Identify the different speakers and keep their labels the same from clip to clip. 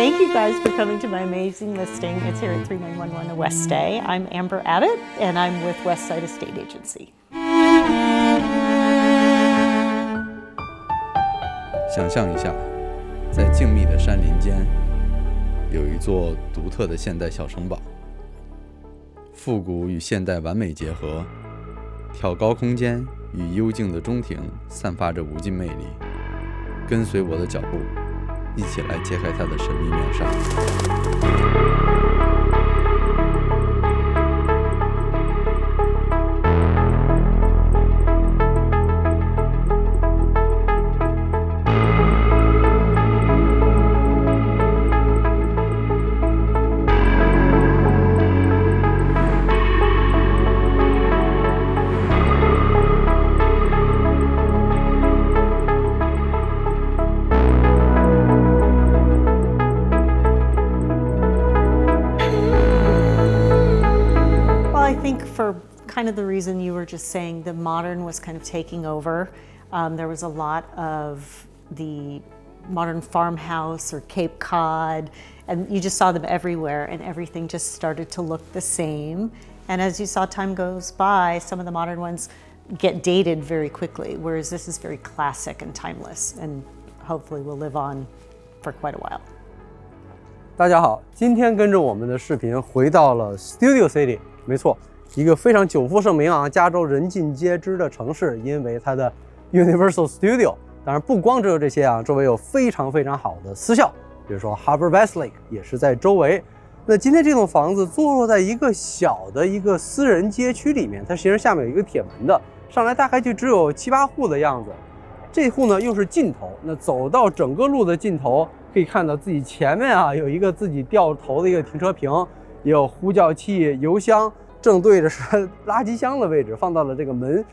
Speaker 1: Thank you guys for coming to my amazing listing. It's here at 3911 West Day. I'm Amber Abbott, and I'm with Westside Estate Agency.
Speaker 2: 想象一下，在静谧的山林间，有一座独特的现代小城堡，复古与现代完美结合，挑高空间与幽静的中庭散发着无尽魅力。跟随我的脚步，一起来揭开它的神秘面纱。
Speaker 1: For kind of the reason you were just saying, the modern was kind of taking over. There was a lot of the modern farmhouse or Cape Cod, and you just saw them everywhere, and everything just started to look the same. And as you saw time goes by, some of the modern ones get dated very quickly, whereas this is very classic and timeless, and hopefully will live on for quite a while.
Speaker 3: 大家好，今天跟着我们的视频回到了 Studio City， 没错。一个非常久负盛名啊，加州人尽皆知的城市，因为它的 Universal Studio。当然，不光只有这些啊，周围有非常好的私校，比如说 Harbor Westlake 也是在周围。那今天这栋房子坐落在一个小的一个私人街区里面，它其实下面有一个铁门的，上来大概就只有7、8户的样子。这户呢又是尽头，那走到整个路的尽头，可以看到自己前面啊有一个自己掉头的一个停车坪，也有呼叫器、油箱。正对着是垃圾箱的位置，放到了这个门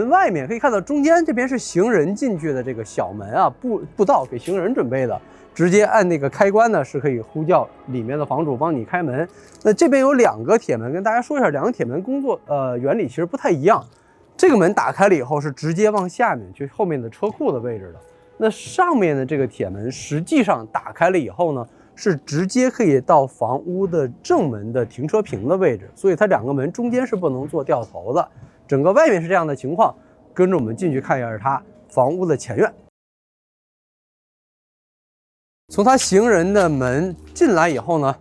Speaker 3: 外面，可以看到中间这边是行人进去的这个小门啊，步道给行人准备的，直接按那个开关呢是可以呼叫里面的房主帮你开门。那这边有2个铁门，跟大家说一下，2个铁门工作原理其实不太一样。这个门打开了以后是直接往下面去后面的车库的位置的，那上面的这个铁门实际上打开了以后呢，是直接可以到房屋的正门的停车坪的位置，所以它2个门中间是不能做掉头的。整个外面是这样的情况，跟着我们进去看一下它房屋的前院。从它行人的门进来以后呢，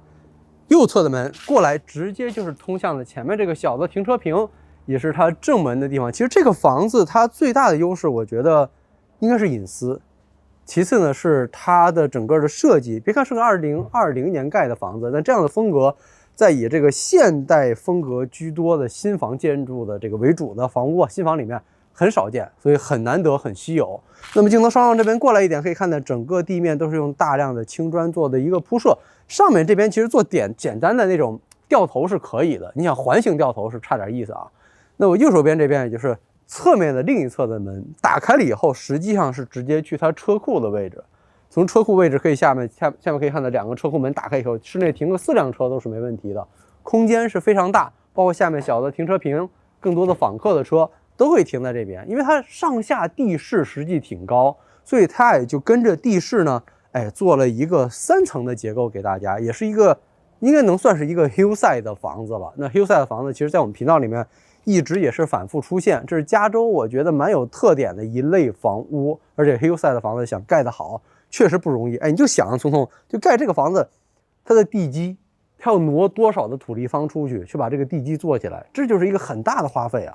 Speaker 3: 右侧的门过来直接就是通向了前面这个小的停车坪，也是它正门的地方。其实这个房子它最大的优势，我觉得应该是隐私。其次呢，是它的整个的设计，别看是个2020年盖的房子，但这样的风格，在以这个现代风格居多的新房建筑的这个为主的房屋新房里面很少见，所以很难得，很稀有。那么镜头稍往这边过来一点，可以看到整个地面都是用大量的青砖做的一个铺设，上面这边其实做简单的那种掉头是可以的，你想环形掉头是差点意思啊。那我右手边这边也就是侧面的另一侧的门打开了以后，实际上是直接去它车库的位置。从车库位置可以下面可以看到2个车库门打开以后，室内停个4辆车都是没问题的，空间是非常大，包括下面小的停车坪，更多的访客的车都会停在这边。因为它上下地势实际挺高，所以它也就跟着地势呢，做了一个3层的结构给大家，也是一个应该能算是一个 hillside 的房子了。那 hillside 的房子其实在我们频道里面一直也是反复出现，这是加州我觉得蛮有特点的一类房屋，而且 hillside 的房子想盖得好确实不容易。你就想聪聪就盖这个房子，它的地基它要挪多少的土地方出去把这个地基做起来，这就是一个很大的花费啊。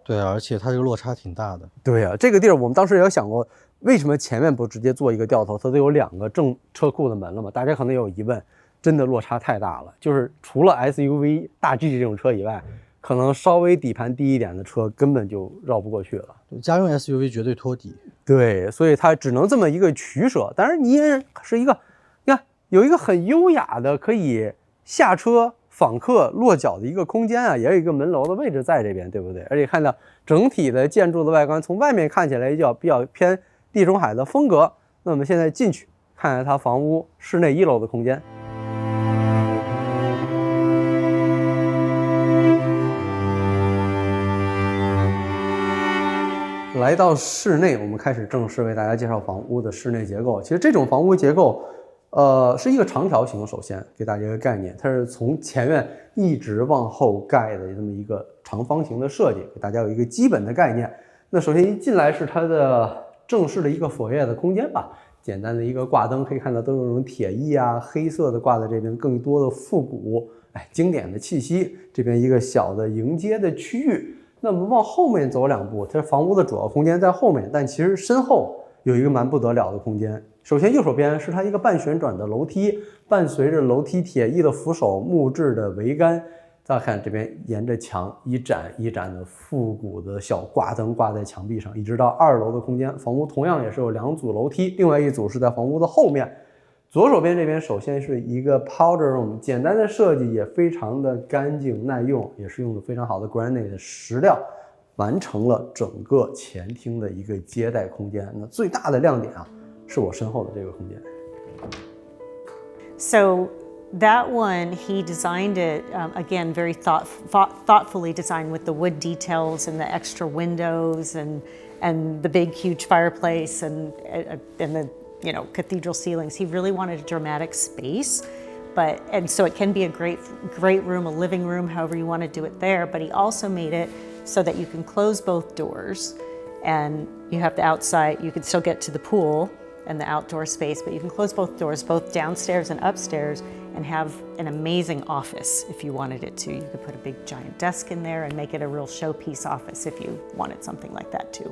Speaker 4: 对啊，而且它这个落差挺大的。
Speaker 3: 对啊，这个地儿我们当时也有想过，为什么前面不直接做一个掉头，它都有2个正车库的门了嘛？大家可能有疑问，真的落差太大了，就是除了 SUV 大 G 这种车以外，可能稍微底盘低一点的车根本就绕不过去了。
Speaker 4: 家用 SUV 绝对托底。
Speaker 3: 对，所以它只能这么一个取舍。当然你也是一个，你看有一个很优雅的可以下车访客落脚的一个空间啊，也有一个门楼的位置在这边，对不对？而且看到整体的建筑的外观，从外面看起来比较偏地中海的风格。那我们现在进去看看它房屋室内1楼的空间。来到室内，我们开始正式为大家介绍房屋的室内结构。其实这种房屋结构是一个长条形，首先给大家一个概念，它是从前院一直往后盖的这么一个长方形的设计，给大家有一个基本的概念。那首先一进来是它的正式的一个佛爷的空间吧，简单的一个挂灯，可以看到都是那种铁艺啊，黑色的挂在这边，更多的复古，经典的气息。这边一个小的迎接的区域。那么往后面走2步，它房屋的主要空间在后面，但其实身后有一个蛮不得了的空间。首先右手边是它一个半旋转的楼梯，伴随着楼梯铁艺的扶手、木质的桅杆。再看这边沿着墙一盏一盏的复古的小挂灯挂在墙壁上，一直到2楼的空间。房屋同样也是有2组楼梯，另外一组是在房屋的后面。左手边这边首先是一个 powder room， 简单的设计也非常的干净耐用，也是用的非常好的 granite 的石料，完成了整个前厅的一个接待空间。那最大的亮点啊，是我身后的这个空间。
Speaker 1: So that one, he designed it, again, very thoughtfully designed with the wood details and the extra windows and the big, huge fireplace and the cathedral ceilings. He really wanted a dramatic space, and so it can be a great room, a living room, however you want to do it there. But he also made it so that you can close both doors, and you have the outside. You can still get to the pool and the outdoor space, but you can close both doors, both downstairs and upstairs, and have an amazing office if you wanted it to. You could put a big giant desk in there and make it a real showpiece office if you wanted something like that too.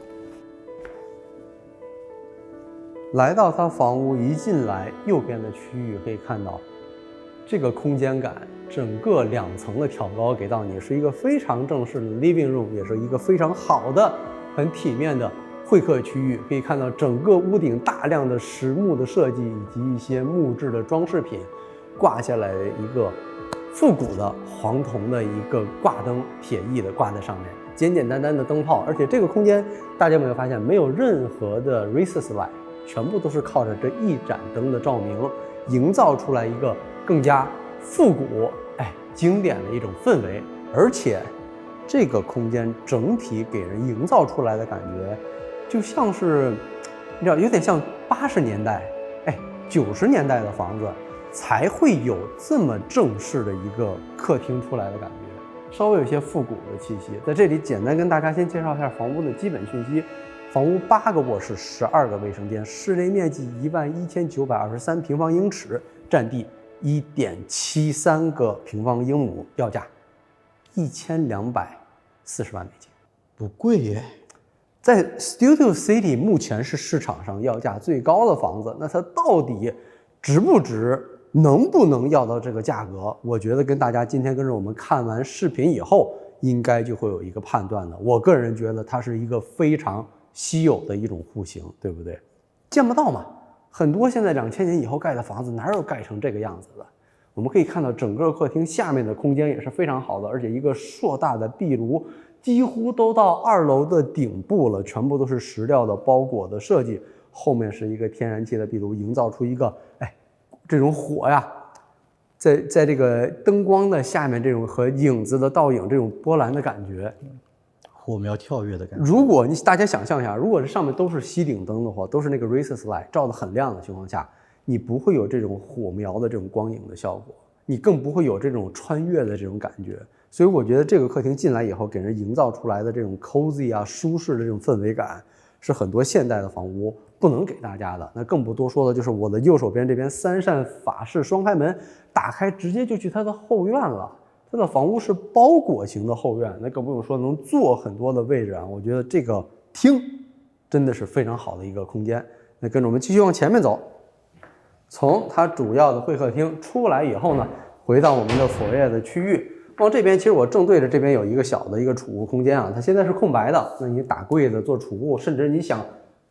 Speaker 3: 来到它房屋一进来，右边的区域可以看到，这个空间感，整个2层的挑高给到你是一个非常正式的 living room， 也是一个非常好的、很体面的会客区域。可以看到整个屋顶大量的实木的设计，以及一些木质的装饰品，挂下来的一个复古的黄铜的一个挂灯，铁艺的挂在上面，简简单单的灯泡。而且这个空间大家有没有发现，没有任何的 recess light， 全部都是靠着这一盏灯的照明，营造出来一个更加复古、经典的一种氛围。而且这个空间整体给人营造出来的感觉，就像是你知道，有点像80年代、90年代的房子才会有这么正式的一个客厅出来的感觉，稍微有些复古的气息。在这里简单跟大家先介绍一下房屋的基本讯息。房屋8个卧室，12个卫生间，室内面积11923平方英尺，占地1.73个平方英亩，要价1240万美金，
Speaker 4: 不贵耶。
Speaker 3: 在 Studio City 目前是市场上要价最高的房子，那它到底值不值，能不能要到这个价格？我觉得跟大家今天跟着我们看完视频以后，应该就会有一个判断的。我个人觉得它是一个非常稀有的一种户型，对不对？见不到嘛，很多现在2000年以后盖的房子哪有盖成这个样子的？我们可以看到整个客厅下面的空间也是非常好的，而且一个硕大的壁炉几乎都到2楼的顶部了，全部都是石料的包裹的设计。后面是一个天然气的壁炉，营造出一个这种火呀，在这个灯光的下面，这种和影子的倒影，这种波澜的感觉，
Speaker 4: 火苗跳跃的感觉。
Speaker 3: 如果大家想象一下，如果这上面都是吸顶灯的话，都是那个 recess light 照得很亮的情况下，你不会有这种火苗的这种光影的效果，你更不会有这种穿越的这种感觉。所以我觉得这个客厅进来以后给人营造出来的这种 cozy 啊、舒适的这种氛围感，是很多现代的房屋不能给大家的。那更不多说的就是我的右手边这边3扇法式双开门，打开直接就去它的后院了。它的房屋是包裹型的后院，那更不用说能坐很多的位置啊。我觉得这个厅真的是非常好的一个空间。那跟着我们继续往前面走，从它主要的会客厅出来以后呢，回到我们的佛爷的区域。往这边，其实我正对着这边有一个小的一个储物空间啊，它现在是空白的。那你打柜子做储物，甚至你想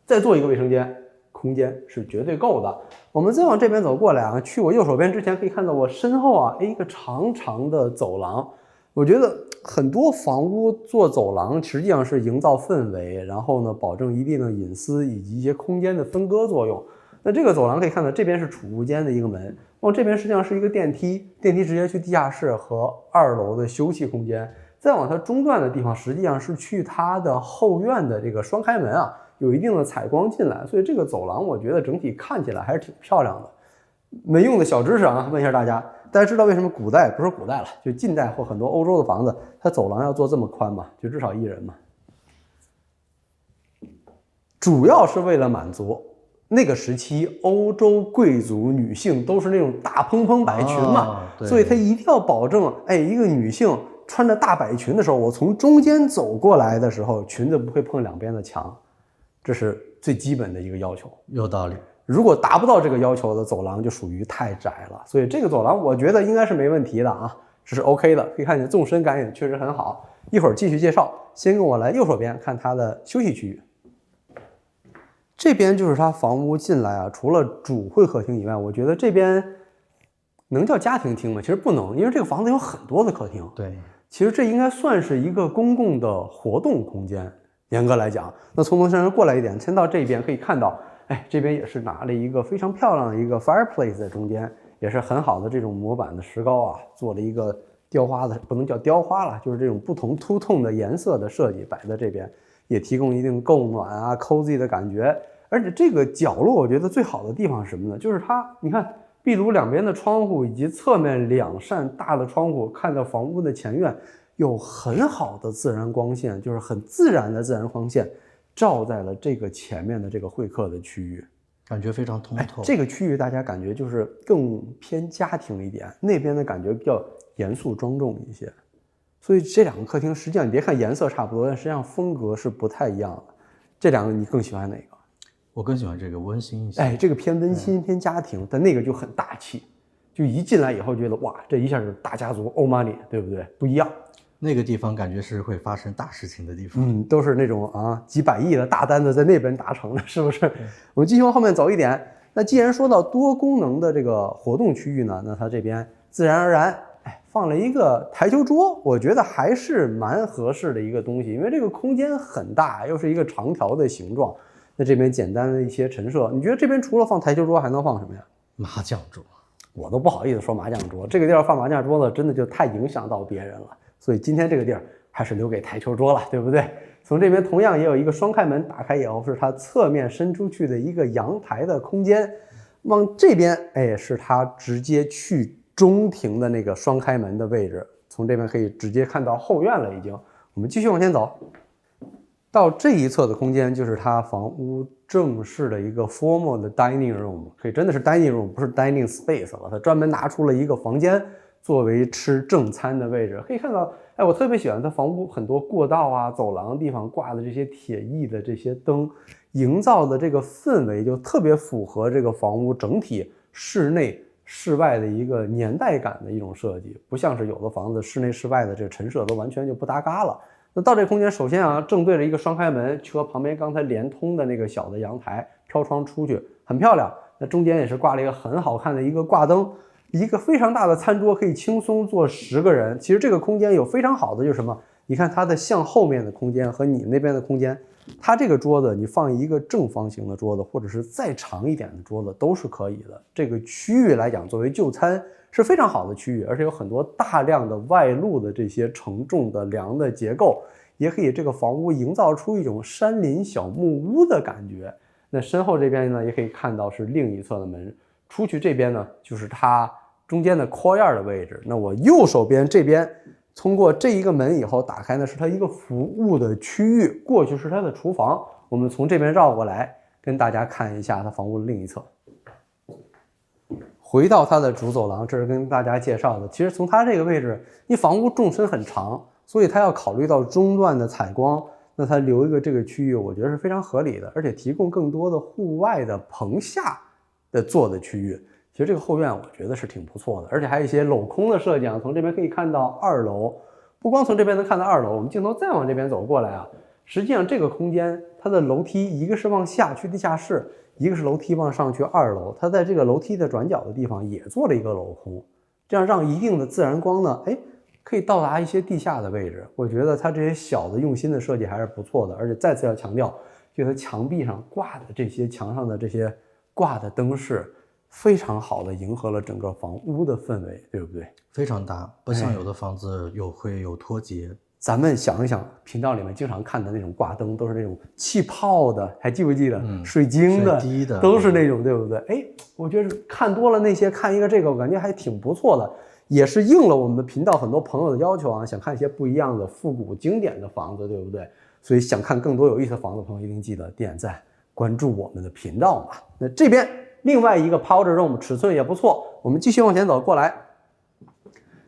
Speaker 3: 再做一个卫生间，空间是绝对够的。我们再往这边走过来啊，去我右手边之前可以看到我身后啊，一个长长的走廊。我觉得很多房屋做走廊实际上是营造氛围，然后呢保证一定的隐私以及一些空间的分割作用。那这个走廊可以看到，这边是储物间的一个门，往这边实际上是一个电梯，电梯直接去地下室和2楼的休息空间。再往它中段的地方，实际上是去它的后院的这个双开门啊，有一定的采光进来，所以这个走廊我觉得整体看起来还是挺漂亮的。没用的小知识啊，问一下大家，大家知道为什么古代不是古代了，就近代或很多欧洲的房子，它走廊要做这么宽吗？就至少一人嘛。主要是为了满足那个时期欧洲贵族女性都是那种大蓬蓬百裙嘛，所以他一定要保证，一个女性穿着大百裙的时候，我从中间走过来的时候，裙子不会碰两边的墙，这是最基本的一个要求。
Speaker 4: 有道理。
Speaker 3: 如果达不到这个要求的走廊，就属于太窄了。所以这个走廊我觉得应该是没问题的啊，这是 OK 的。可以看见纵深感也确实很好。一会儿继续介绍，先跟我来右手边看它的休息区域。这边就是它房屋进来啊，除了主会客厅以外，我觉得这边能叫家庭厅吗？其实不能，因为这个房子有很多的客厅。
Speaker 4: 对，
Speaker 3: 其实这应该算是一个公共的活动空间。严格来讲，那从楼上过来一点，先到这边可以看到，这边也是拿了一个非常漂亮的一个 fireplace 在中间，也是很好的这种模板的石膏啊，做了一个雕花的，不能叫雕花了，就是这种不同凸痛的颜色的设计摆在这边，也提供一定够暖啊 cozy 的感觉。而且这个角落我觉得最好的地方是什么呢？就是它，你看壁炉两边的窗户以及侧面两扇大的窗户，看到房屋的前院有很好的自然光线，就是很自然的自然光线照在了这个前面的这个会客的区域，
Speaker 4: 感觉非常通透。
Speaker 3: 这个区域大家感觉就是更偏家庭一点，那边的感觉比较严肃庄重一些。所以这两个客厅实际上你别看颜色差不多，但实际上风格是不太一样的。这两个你更喜欢哪个？
Speaker 4: 我更喜欢这个温馨一些。
Speaker 3: 这个偏温馨偏家庭，但那个就很大气，就一进来以后觉得哇，这一下就是大家族欧 money， 对不对？不一样。
Speaker 4: 那个地方感觉是会发生大事情的地方，
Speaker 3: 都是那种几百亿的大单子在那边达成的，是不是？我们继续往后面走一点。那既然说到多功能的这个活动区域呢，那它这边自然而然放了一个台球桌，我觉得还是蛮合适的一个东西，因为这个空间很大，又是一个长条的形状。那这边简单的一些陈设，你觉得这边除了放台球桌还能放什么呀？
Speaker 4: 麻将桌。
Speaker 3: 我都不好意思说麻将桌，这个地儿放麻将桌子真的就太影响到别人了。所以今天这个地儿还是留给台球桌了，对不对？从这边同样也有一个双开门，打开以后是它侧面伸出去的一个阳台的空间。往这边，是它直接去中庭的那个双开门的位置。从这边可以直接看到后院了，已经。我们继续往前走，到这一侧的空间就是它房屋正式的一个 formal 的 dining room， 可以真的是 dining room， 不是 dining space 了。它专门拿出了一个房间作为吃正餐的位置。可以看到，我特别喜欢它房屋很多过道啊、走廊的地方挂的这些铁艺的这些灯，营造的这个氛围就特别符合这个房屋整体室内室外的一个年代感的一种设计，不像是有的房子室内室外的这个陈设都完全就不搭嘎了。那到这个空间，首先正对着一个双开门，和旁边刚才连通的那个小的阳台，飘窗出去，很漂亮。那中间也是挂了一个很好看的一个挂灯，一个非常大的餐桌，可以轻松坐10个人。其实这个空间有非常好的就是什么？你看它的向后面的空间和你那边的空间，它这个桌子你放一个正方形的桌子，或者是再长一点的桌子都是可以的。这个区域来讲，作为就餐是非常好的区域，而且有很多大量的外露的这些承重的梁的结构，也可以这个房屋营造出一种山林小木屋的感觉。那身后这边呢，也可以看到是另一侧的门，出去这边呢就是它中间的 courtyard 的位置。那我右手边这边通过这一个门以后打开呢，是它一个服务的区域，过去是它的厨房。我们从这边绕过来跟大家看一下它房屋的另一侧。回到它的主走廊，这是跟大家介绍的。其实从它这个位置，因为房屋纵深很长，所以它要考虑到中段的采光，那它留一个这个区域，我觉得是非常合理的，而且提供更多的户外的棚下的坐的区域。其实这个后院我觉得是挺不错的，而且还有一些镂空的设计啊。从这边可以看到2楼，不光从这边能看到2楼，我们镜头再往这边走过来啊，实际上这个空间它的楼梯一个是往下去地下室，一个是楼梯往上去2楼，它在这个楼梯的转角的地方也做了一个镂空，这样让一定的自然光呢，可以到达一些地下的位置。我觉得它这些小的用心的设计还是不错的，而且再次要强调，就它墙壁上挂的这些墙上的这些挂的灯饰，非常好的迎合了整个房屋的氛围，对不对？
Speaker 4: 非常大，不像有的房子会有脱节。
Speaker 3: 咱们想一想，频道里面经常看的那种挂灯，都是那种气泡的，还记不记得？水晶的，
Speaker 4: 水滴的，
Speaker 3: 都是那种，对不对？哎，我觉得看多了那些，看一个这个，我感觉还挺不错的，也是应了我们频道很多朋友的要求啊，想看一些不一样的复古经典的房子，对不对？所以想看更多有意思的房子的朋友，一定记得点赞关注我们的频道嘛。那这边另外一个 powder room 尺寸也不错，我们继续往前走过来，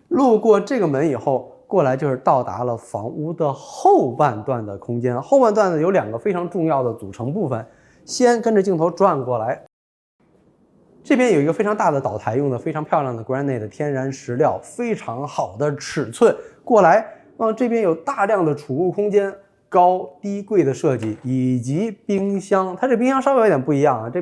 Speaker 3: 路过这个门以后。过来就是到达了房屋的后半段的空间，后半段呢有2个非常重要的组成部分。先跟着镜头转过来，这边有一个非常大的岛台，用的非常漂亮的 granite 的天然石料，非常好的尺寸。过来，这边有大量的储物空间，高低柜的设计以及冰箱。它这冰箱稍微有点不一样啊，这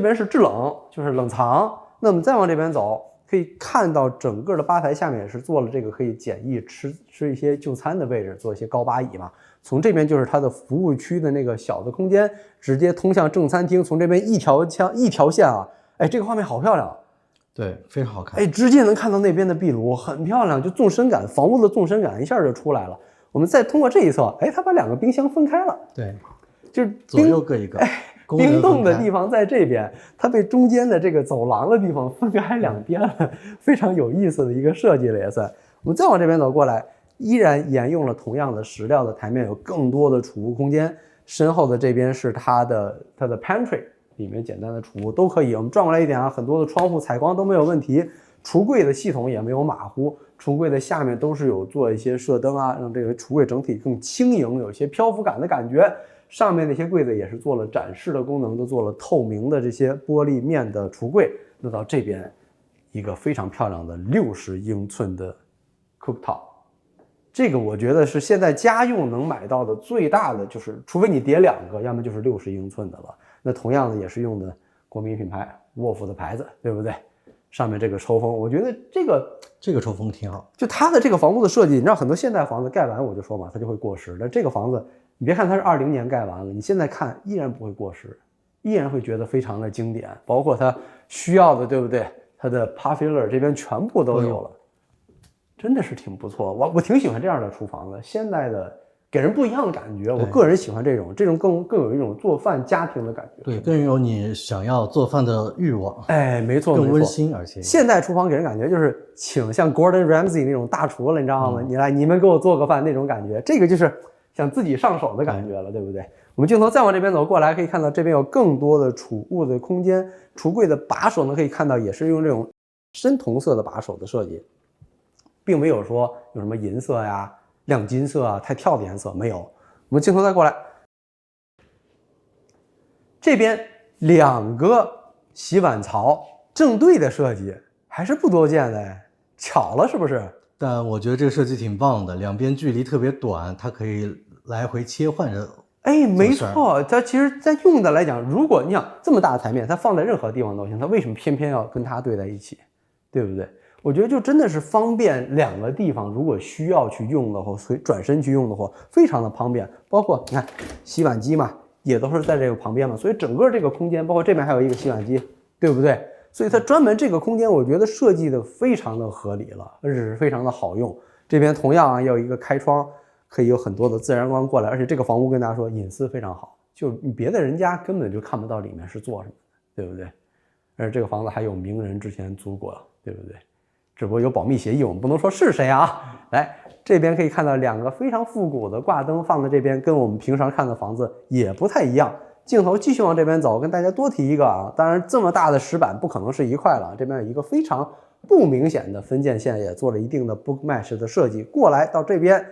Speaker 3: 边是制冷，就是冷藏。那么再往这边走。可以看到整个的吧台下面也是做了这个可以简易吃一些就餐的位置，做一些高把椅嘛。从这边就是它的服务区的那个小的空间，直接通向正餐厅。从这边一条线啊，哎，这个画面好漂亮，
Speaker 4: 对，非常好看。
Speaker 3: 哎，直接能看到那边的壁炉，很漂亮，就纵深感，房屋的纵深感一下就出来了。我们再通过这一侧，哎，它把2个冰箱分开了，
Speaker 4: 对，
Speaker 3: 就是
Speaker 4: 左右各一个。
Speaker 3: 冰冻的地方在这边，它被中间的这个走廊的地方分开2边了，非常有意思的一个设计了也算。我们再往这边走过来，依然沿用了同样的石料的台面，有更多的储物空间。身后的这边是它的 pantry， 里面简单的储物都可以。我们转过来一点啊，很多的窗户采光都没有问题，橱柜的系统也没有马虎，橱柜的下面都是有做一些射灯啊，让这个橱柜整体更轻盈，有一些漂浮感的感觉。上面那些柜子也是做了展示的功能，都做了透明的这些玻璃面的橱柜。那到这边一个非常漂亮的60英寸的 cooktop， 这个我觉得是现在家用能买到的最大的，就是除非你叠2个，要么就是60英寸的了。那同样的也是用的国民品牌沃夫的牌子，对不对？上面这个抽风，我觉得
Speaker 4: 这个抽风挺好。
Speaker 3: 就它的这个房屋的设计，你知道很多现代房子盖完我就说嘛，它就会过时。但这个房子，你别看它是20年盖完了，你现在看依然不会过时，依然会觉得非常的经典。包括它需要的，对不对？它的 puff filler 这边全部都有了，真的是挺不错。我挺喜欢这样的厨房的，现代的给人不一样的感觉。我个人喜欢这种更有一种做饭家庭的感觉。
Speaker 4: 对，更有你想要做饭的欲望。
Speaker 3: 哎，没错，
Speaker 4: 更温馨，而且
Speaker 3: 现代厨房给人感觉就是请像 Gordon Ramsay 那种大厨了，你知道吗？你们给我做个饭那种感觉，这个就是想自己上手的感觉了，对不对？我们镜头再往这边走过来，可以看到这边有更多的储物的空间，橱柜的把手呢，可以看到也是用这种深铜色的把手的设计，并没有说有什么银色呀、亮金色啊、太跳的颜色，没有。我们镜头再过来，这边2个洗碗槽正对的设计还是不多见的，巧了是不是？
Speaker 4: 但我觉得这个设计挺棒的，两边距离特别短，它可以来回切换着。
Speaker 3: 哎，没错，它其实在用的来讲，如果你想这么大的台面，它放在任何地方都行，它为什么偏偏要跟它对在一起，对不对？我觉得就真的是方便2个地方，如果需要去用的话，转身去用的话，非常的方便。包括你看洗碗机嘛，也都是在这个旁边嘛，所以整个这个空间，包括这边还有一个洗碗机，对不对？所以它专门这个空间，我觉得设计的非常的合理了，而且是非常的好用。这边同样要一个开窗，可以有很多的自然光过来，而且这个房屋跟大家说隐私非常好，就别的人家根本就看不到里面是做什么的，对不对？而且这个房子还有名人之前租过，对不对？只不过有保密协议，我们不能说是谁啊。来，这边可以看到2个非常复古的挂灯放在这边，跟我们平常看的房子也不太一样。镜头继续往这边走，跟大家多提一个啊，当然这么大的石板不可能是一块了，这边有一个非常不明显的分界线，也做了一定的 book mesh 的设计。过来到这边，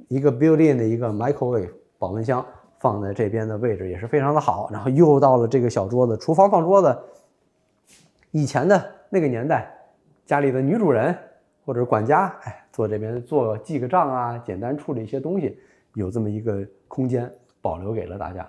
Speaker 3: 一个 built-in 的一个 microwave 保温箱放在这边的位置也是非常的好。然后又到了这个小桌子，厨房放桌子，以前的那个年代，家里的女主人或者管家，坐这边记个账啊，简单处理一些东西，有这么一个空间保留给了大家。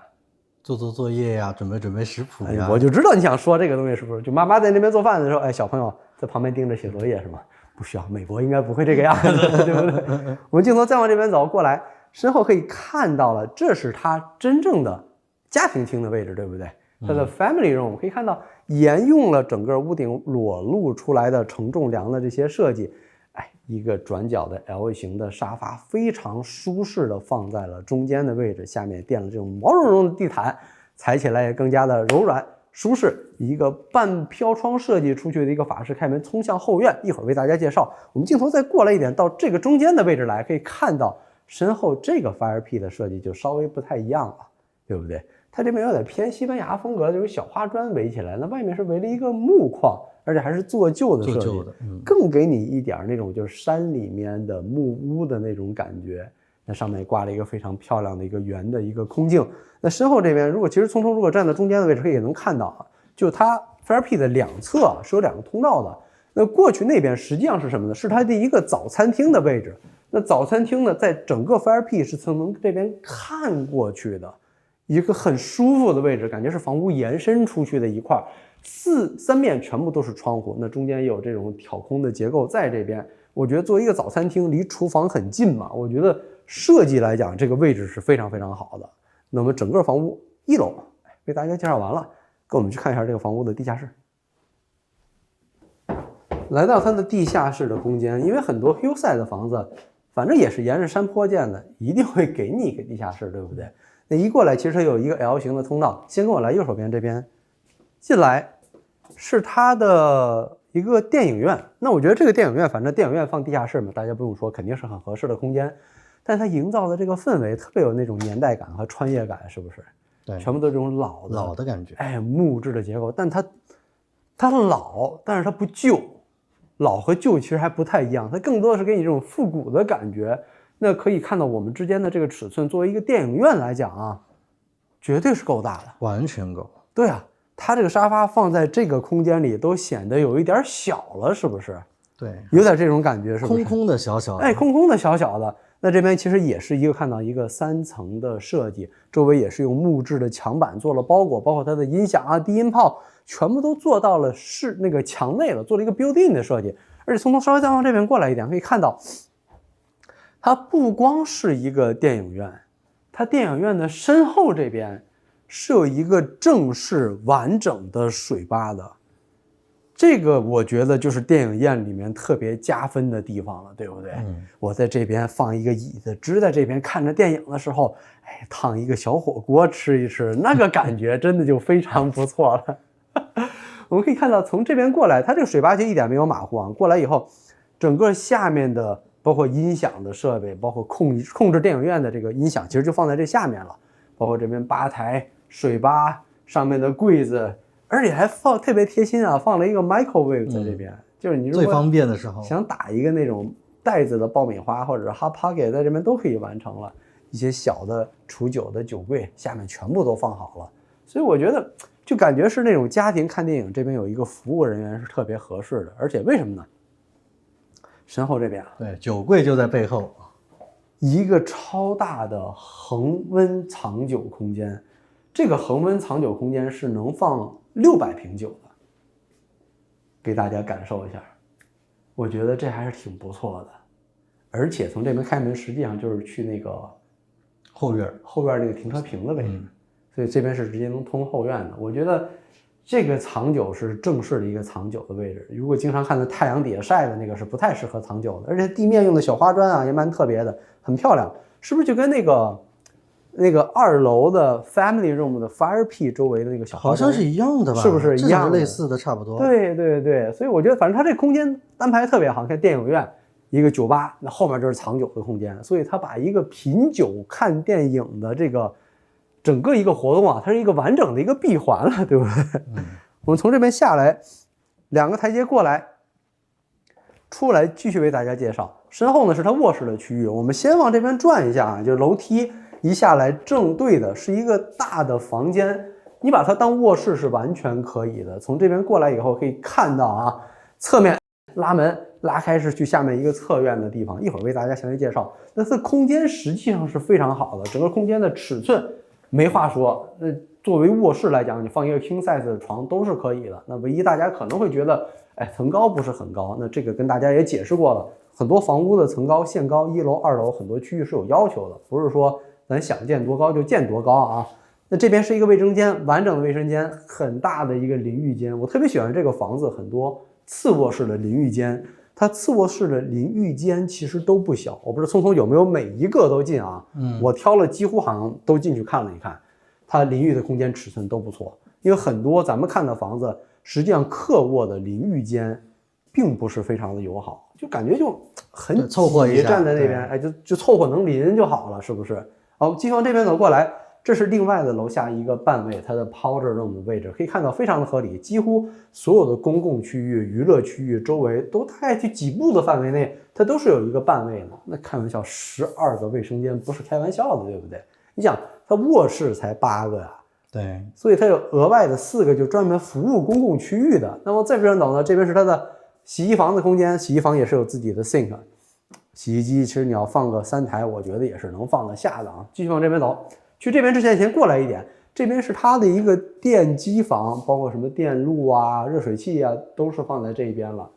Speaker 4: 做作业呀，准备食谱呀。
Speaker 3: 我就知道你想说这个东西是不是？就妈妈在那边做饭的时候，小朋友在旁边盯着写作业是吗？不需要，美国应该不会这个样子，对不对？我们镜头再往这边走过来，身后可以看到了，这是它真正的家庭厅的位置，对不对？它的 family room 可以看到沿用了整个屋顶裸露出来的承重梁的这些设计，一个转角的 L 型的沙发，非常舒适的放在了中间的位置，下面垫了这种毛茸茸的地毯，踩起来也更加的柔软舒适。一个半飘窗设计出去的一个法式开门，通向后院，一会儿为大家介绍。我们镜头再过来一点，到这个中间的位置来，可以看到身后这个 Fire Pit 的设计就稍微不太一样了，对不对？它这边有点偏西班牙风格，就是小花砖围起来，那外面是围了一个木框，而且还是做旧的设计，更给你一点那种就是山里面的木屋的那种感觉。那上面挂了一个非常漂亮的一个圆的一个空镜。那身后这边，其实聪聪如果站在中间的位置，可以也能看到啊，就它 Fire Pit 的两侧是有2个通道的。那过去那边实际上是什么呢？是它的一个早餐厅的位置。那早餐厅呢，在整个 Fire Pit 是从这边看过去的。一个很舒服的位置，感觉是房屋延伸出去的一块，三面全部都是窗户，那中间也有这种挑空的结构在这边。我觉得作为一个早餐厅，离厨房很近嘛，我觉得设计来讲，这个位置是非常非常好的。那么整个房屋1楼为大家介绍完了，跟我们去看一下这个房屋的地下室。来到它的地下室的空间，因为很多 hillside 的房子，反正也是沿着山坡建的，一定会给你一个地下室，对不对？那一过来，其实它有一个 L 型的通道。先跟我来右手边这边，进来是它的一个电影院。那我觉得这个电影院，反正电影院放地下室嘛，大家不用说，肯定是很合适的空间。但它营造的这个氛围特别有那种年代感和穿越感，是不是？
Speaker 4: 对，
Speaker 3: 全部都是这种老
Speaker 4: 的感觉。
Speaker 3: 木质的结构，但它老，但是它不旧。老和旧其实还不太一样，它更多的是给你这种复古的感觉。那可以看到我们之间的这个尺寸，作为一个电影院来讲啊，绝对是够大的，
Speaker 4: 完全够。
Speaker 3: 对啊，它这个沙发放在这个空间里都显得有一点小了，是不是？
Speaker 4: 对，
Speaker 3: 有点这种感觉，是不是？
Speaker 4: 空空的小小的，
Speaker 3: 空空的小小的。那这边其实也是看到一个3层的设计，周围也是用木质的墙板做了包裹，包括它的音响啊、低音炮，全部都做到了那个墙内了，做了一个 built-in 的设计。而且从稍微再往这边过来一点，可以看到。它不光是一个电影院，它电影院的身后这边是有一个正式完整的水吧的，这个我觉得就是电影院里面特别加分的地方了，对不对？我在这边放一个椅子，支在这边看着电影的时候，烫一个小火锅吃一吃，那个感觉真的就非常不错了。我们可以看到从这边过来，它这个水吧就一点没有马虎啊，过来以后，整个下面的包括音响的设备，包括控制电影院的这个音响，其实就放在这下面了。包括这边吧台、水吧上面的柜子，而且还特别贴心啊，放了一个 microwave 在这边，就是你如果
Speaker 4: 最方便的时候
Speaker 3: 想打一个那种袋子的爆米花或者是 hot pocket， 在这边都可以完成了。一些小的储酒的酒柜下面全部都放好了，所以我觉得就感觉是那种家庭看电影，这边有一个服务人员是特别合适的。而且为什么呢？身后这边
Speaker 4: 对，酒柜就在背后，
Speaker 3: 一个超大的恒温藏酒空间。这个恒温藏酒空间是能放600瓶酒的，给大家感受一下。我觉得这还是挺不错的。而且从这边开门，实际上就是去那个后院那个停车坪的位置，所以这边是直接能通后院的。我觉得这个藏酒是正式的一个藏酒的位置，如果经常看到太阳底下晒的那个是不太适合藏酒的。而且地面用的小花砖啊也蛮特别的，很漂亮。是不是就跟那个2楼的 family room 的 fire pit 周围的那个小花砖
Speaker 4: 好像是一样的吧？
Speaker 3: 是不是一样的？
Speaker 4: 类似的差不多。
Speaker 3: 对对对，所以我觉得反正它这空间安排特别好，看电影院一个酒吧，那后面就是藏酒的空间，所以他把一个品酒看电影的这个整个一个活动啊，它是一个完整的一个闭环了，对不对？我们从这边下来2个台阶过来，出来继续为大家介绍。身后呢是它卧室的区域，我们先往这边转一下啊，就是楼梯一下来正对的是一个大的房间，你把它当卧室是完全可以的。从这边过来以后可以看到啊，侧面拉门拉开是去下面一个侧院的地方，一会儿为大家详细介绍。那这空间实际上是非常好的，整个空间的尺寸没话说。作为卧室来讲，你放一个 king size 的床都是可以的。那唯一大家可能会觉得，层高不是很高，那这个跟大家也解释过了，很多房屋的层高限高，1楼、2楼很多区域是有要求的，不是说咱想建多高就建多高啊。那这边是一个卫生间，完整的卫生间，很大的一个淋浴间。我特别喜欢这个房子很多次卧室的淋浴间，它次卧室的淋浴间其实都不小，我不知道聪聪有没有每一个都进啊？我挑了几乎好像都进去看了一看，它淋浴的空间尺寸都不错。因为很多咱们看的房子，实际上客卧的淋浴间并不是非常的友好，就感觉就很
Speaker 4: 凑合一下，
Speaker 3: 站在那边，哎，就凑合能淋就好了，是不是？好，继续往这边走过来。这是另外的楼下一个半位，它的 powder room 的位置可以看到非常的合理，几乎所有的公共区域、娱乐区域周围都大概去几步的范围内，它都是有一个半位的。那开玩笑，12个卫生间不是开玩笑的，对不对？你想，它卧室才8个呀，
Speaker 4: 对，
Speaker 3: 所以它有额外的4个就专门服务公共区域的。那么这边走呢，这边是它的洗衣房的空间，洗衣房也是有自己的 sink， 洗衣机其实你要放个3台，我觉得也是能放得下的啊。继续往这边走。去这边之前先过来一点，这边是它的一个电机房，包括什么电路啊、热水器啊，都是放在这边了。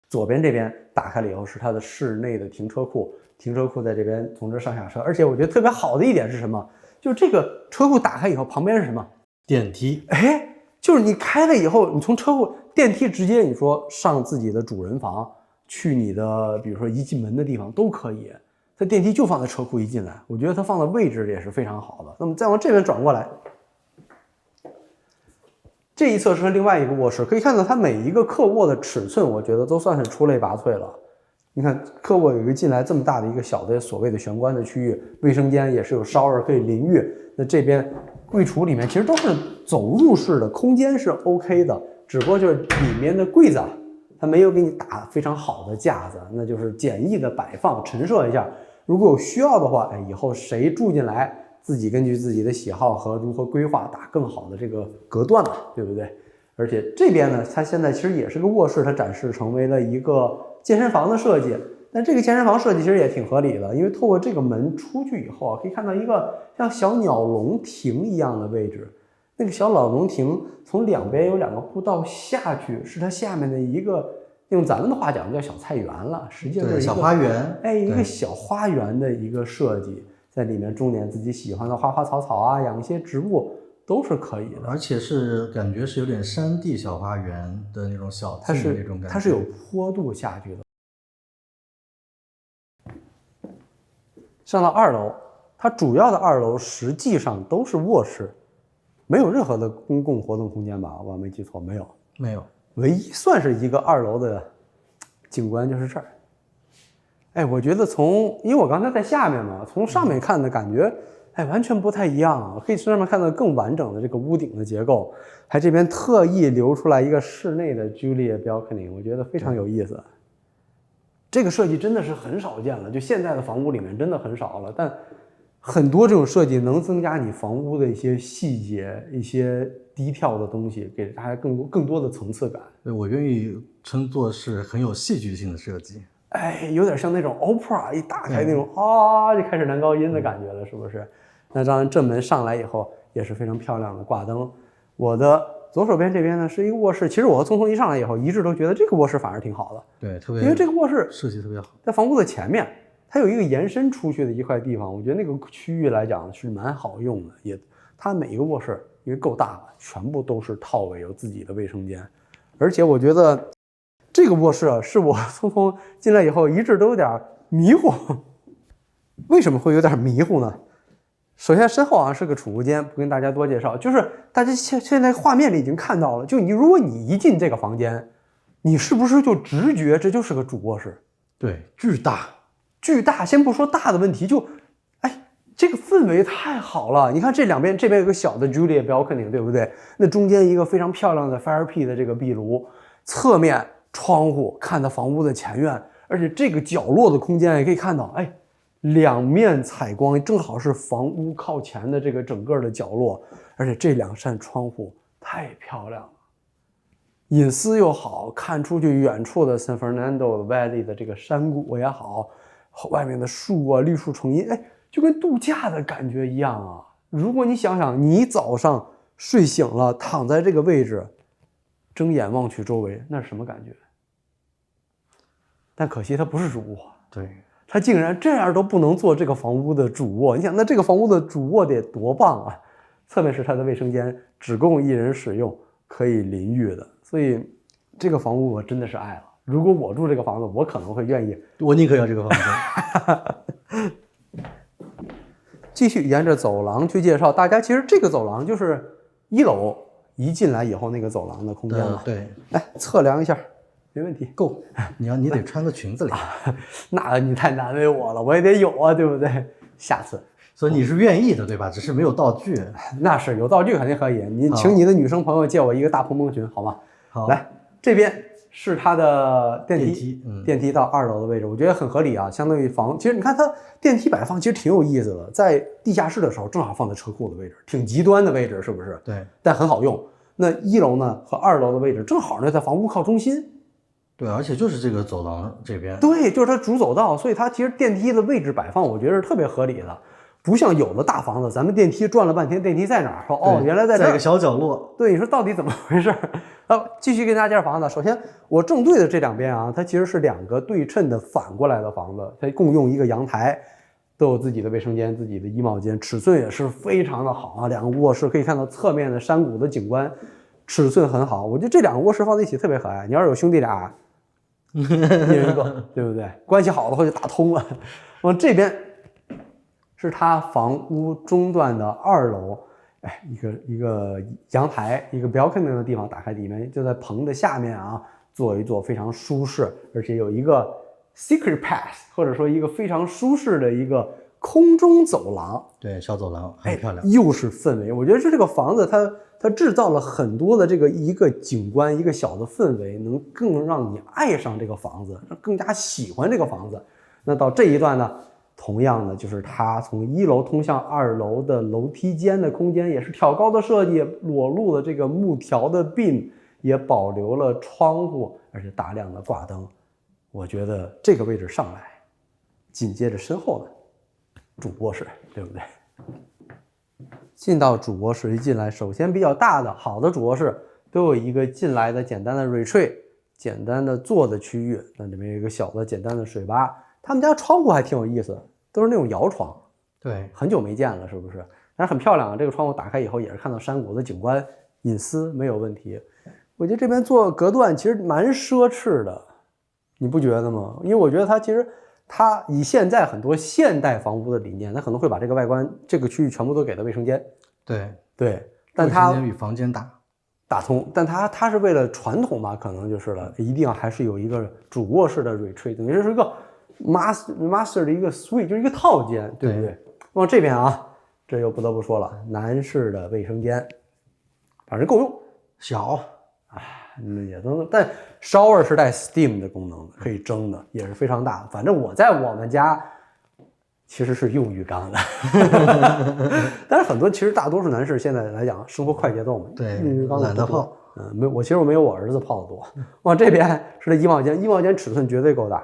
Speaker 3: 左边这边打开了以后是它的室内的停车库，停车库在这边从这上下车，而且我觉得特别好的一点是什么？就这个车库打开以后，旁边是什么？
Speaker 4: 电梯。
Speaker 3: 哎，就是你开了以后，你从车库电梯直接你说上自己的主人房，去你的比如说一进门的地方都可以。它电梯就放在车库一进来，我觉得它放的位置也是非常好的。那么再往这边转过来，这一侧是另外一个卧室，可以看到它每一个客卧的尺寸，我觉得都算是出类拔萃了。你看客卧有一个进来这么大的一个小的所谓的玄关的区域，卫生间也是有shower可以淋浴。那这边柜橱里面其实都是走入式的，空间是 OK 的，只不过就是里面的柜子啊，它没有给你打非常好的架子，那就是简易的摆放陈设一下。如果有需要的话，哎，以后谁住进来，自己根据自己的喜好和如何规划打更好的这个隔断嘛，对不对？而且这边呢，它现在其实也是个卧室，它展示成为了一个健身房的设计。但这个健身房设计其实也挺合理的，因为透过这个门出去以后啊，可以看到一个像小鸟笼亭一样的位置。那个小鸟笼亭从两边有2个步道下去，是它下面的一个。用咱们的话讲叫小菜园了，实际上是一个
Speaker 4: 小花园，
Speaker 3: 哎，一个小花园的一个设计，在里面种点自己喜欢的花花草草啊，养一些植物都是可以的。
Speaker 4: 而且是感觉是有点山地小花园的那种小径的那种感觉，
Speaker 3: 它是有坡度下去的。上到2楼，它主要的2楼实际上都是卧室，没有任何的公共活动空间吧？我没记错，没有，
Speaker 4: 没有。
Speaker 3: 唯一算是一个2楼的景观就是这儿。哎，我觉得因为我刚才在下面嘛，从上面看的感觉，哎，完全不太一样啊。可以从上面看到更完整的这个屋顶的结构，还这边特意留出来一个室内的 Julia balcony， 我觉得非常有意思。这个设计真的是很少见了，就现在的房屋里面真的很少了，但很多这种设计能增加你房屋的一些细节、一些低调的东西，给大家更多的层次感。
Speaker 4: 对，我愿意称作是很有戏剧性的设计。
Speaker 3: 哎，有点像那种 opera 一打开那种啊，就开始男高音的感觉了，是不是？那当然正门上来以后也是非常漂亮的挂灯。我的左手边这边呢是一个卧室，其实我和聪聪一上来以后一致都觉得这个卧室反而挺好的。
Speaker 4: 对，特别，
Speaker 3: 因为这个卧室
Speaker 4: 设计特别好，
Speaker 3: 在房屋的前面。它有一个延伸出去的一块地方，我觉得那个区域来讲是蛮好用的，它每一个卧室因为够大了，全部都是套位，有自己的卫生间，而且我觉得这个卧室啊，是我聪聪进来以后一直都有点迷糊。为什么会有点迷糊呢？首先身后啊是个储物间，不跟大家多介绍，就是大家现在画面里已经看到了，就如果你一进这个房间，你是不是就直觉这就是个主卧室？
Speaker 4: 对，巨大。
Speaker 3: 先不说大的问题，哎，这个氛围太好了。你看这两边，这边有个小的 Julia balcony， 对不对？那中间一个非常漂亮的 fire pit 的这个壁炉，侧面窗户看到房屋的前院，而且这个角落的空间也可以看到，哎，两面采光，正好是房屋靠前的这个整个的角落，而且这2扇窗户太漂亮了。隐私又好，看出去远处的 San Fernando Valley 的这个山谷也好，外面的树啊，绿树成荫，哎，就跟度假的感觉一样啊。如果你想想，你早上睡醒了，躺在这个位置，睁眼望去周围，那是什么感觉？但可惜它不是主卧，
Speaker 4: 对，
Speaker 3: 它竟然这样都不能做这个房屋的主卧。你想，那这个房屋的主卧得多棒啊！侧面是它的卫生间，只供1人使用，可以淋浴的。所以这个房屋我真的是爱了。如果我住这个房子，我可能会愿意。
Speaker 4: 我宁可要这个房子。
Speaker 3: 继续沿着走廊去介绍，大家其实这个走廊就是1楼一进来以后那个走廊的空间了。
Speaker 4: 对，
Speaker 3: 来测量一下，没问题。
Speaker 4: 够。你得穿个裙子里。
Speaker 3: 那你太难为我了，我也得有啊，对不对？下次。
Speaker 4: 所以你是愿意的，对吧？只是没有道具。
Speaker 3: 那是有道具肯定可以，你请你的女生朋友借我一个大蓬蓬裙，好吗？
Speaker 4: 好，
Speaker 3: 来这边是它的电
Speaker 4: 梯
Speaker 3: 梯，电梯到2楼的位置，我觉得很合理啊。相当于其实你看它电梯摆放其实挺有意思的，在地下室的时候正好放在车库的位置，挺极端的位置，是不是？
Speaker 4: 对，
Speaker 3: 但很好用。那1楼呢和2楼的位置正好呢在房屋靠中心。
Speaker 4: 对，而且就是这个走廊这边。
Speaker 3: 对，就是它主走道，所以它其实电梯的位置摆放，我觉得是特别合理的。不像有的大房子，咱们电梯转了半天，电梯在哪儿？说哦，原来在这儿，
Speaker 4: 在一个小角落。
Speaker 3: 对，你说到底怎么回事？继续跟大家介绍房子。首先，我正对的这两边啊，它其实是2个对称的反过来的房子，它共用一个阳台，都有自己的卫生间、自己的衣帽间，尺寸也是非常的好啊。2个卧室可以看到侧面的山谷的景观，尺寸很好。我觉得这2个卧室放在一起特别可爱。你要是有兄弟俩，一人一个，对不对？关系好的话就打通了。往这边是它房屋中段的2楼，哎，一个阳台，一个 balcony 的地方，打开里面就在棚的下面啊，坐一坐非常舒适，而且有一个 secret path， 或者说一个非常舒适的一个空中走廊。
Speaker 4: 对，小走廊很漂亮。
Speaker 3: 又是氛围，我觉得这个房子它制造了很多的这个一个景观，一个小的氛围，能更让你爱上这个房子，更加喜欢这个房子。那到这一段呢？同样的，就是它从1楼通向2楼的楼梯间的空间也是挑高的设计，裸露了这个木条的 beam， 也保留了窗户，而且大量的挂灯。我觉得这个位置上来，紧接着身后的主卧室，对不对？进到主卧室一进来，首先比较大的好的主卧室都有一个进来的简单的 retreat， 简单的坐的区域，那里面有一个小的简单的水吧。他们家窗户还挺有意思的，都是那种摇窗，
Speaker 4: 对，
Speaker 3: 很久没见了，是不是？但是很漂亮啊！这个窗户打开以后，也是看到山谷的景观，隐私没有问题。我觉得这边做隔断其实蛮奢侈的，你不觉得吗？因为我觉得它以现在很多现代房屋的理念，它可能会把这个外观这个区域全部都给了卫生间，对，但它
Speaker 4: 卫生间比房间大。
Speaker 3: 打通，但它是为了传统吧，可能就是了，一定要还是有一个主卧室的 retreat， 等于是一个master 的一个 suite， 就是一个套间，对不对？往这边啊，这又不得不说了，男士的卫生间，反正够用，
Speaker 4: 小，
Speaker 3: 也能，但 shower 是带 steam 的功能的，可以蒸的，也是非常大的。反正我在我们家其实是用浴缸的，但是很多其实大多数男士现在来讲生活快节奏嘛，
Speaker 4: 对，
Speaker 3: 用浴缸
Speaker 4: 懒得泡。
Speaker 3: 其实我没有我儿子泡的多。往这边是这衣帽间，衣帽间尺寸绝对够大。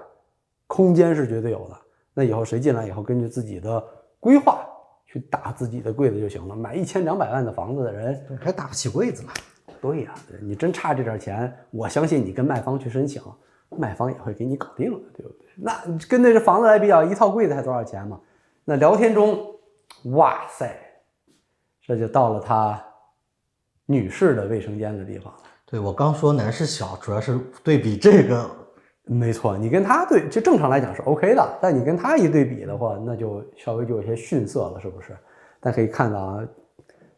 Speaker 3: 空间是绝对有的，那以后谁进来以后，根据自己的规划去打自己的柜子就行了。买1200万的房子的人，
Speaker 4: 还打不起柜子嘛？
Speaker 3: 对呀，你真差这点钱，我相信你跟卖方去申请，卖方也会给你搞定了，对不对？那跟这房子来比较，一套柜子才多少钱嘛？那聊天中，哇塞，这就到了他女士的卫生间的地方了。
Speaker 4: 对，我刚说男士小，主要是对比这个。
Speaker 3: 没错，你跟他对，就正常来讲是 OK 的，但你跟他一对比的话，那就稍微就有些逊色了，是不是？大家可以看到啊，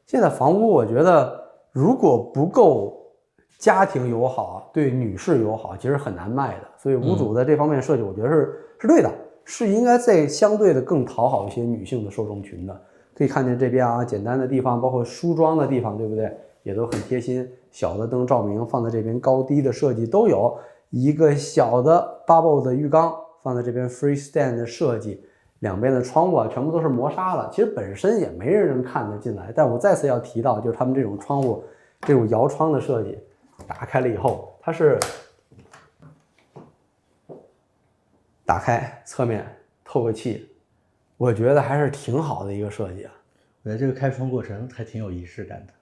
Speaker 3: 现在房屋我觉得如果不够家庭友好，对女士友好，其实很难卖的。所以屋主在这方面设计，我觉得是对的，是应该在相对的更讨好一些女性的受众群的。可以看见这边啊，简单的地方，包括梳妆的地方，对不对？也都很贴心，小的灯照明放在这边，高低的设计都有。一个小的 bubble 的浴缸放在这边 freestand 的设计，两边的窗户啊全部都是磨砂了，其实本身也没人能看得进来。但我再次要提到，就是他们这种窗户，这种摇窗的设计，打开了以后，它是打开侧面透个气，我觉得还是挺好的一个设计啊。
Speaker 4: 我觉得这个开窗过程还挺有仪式感的。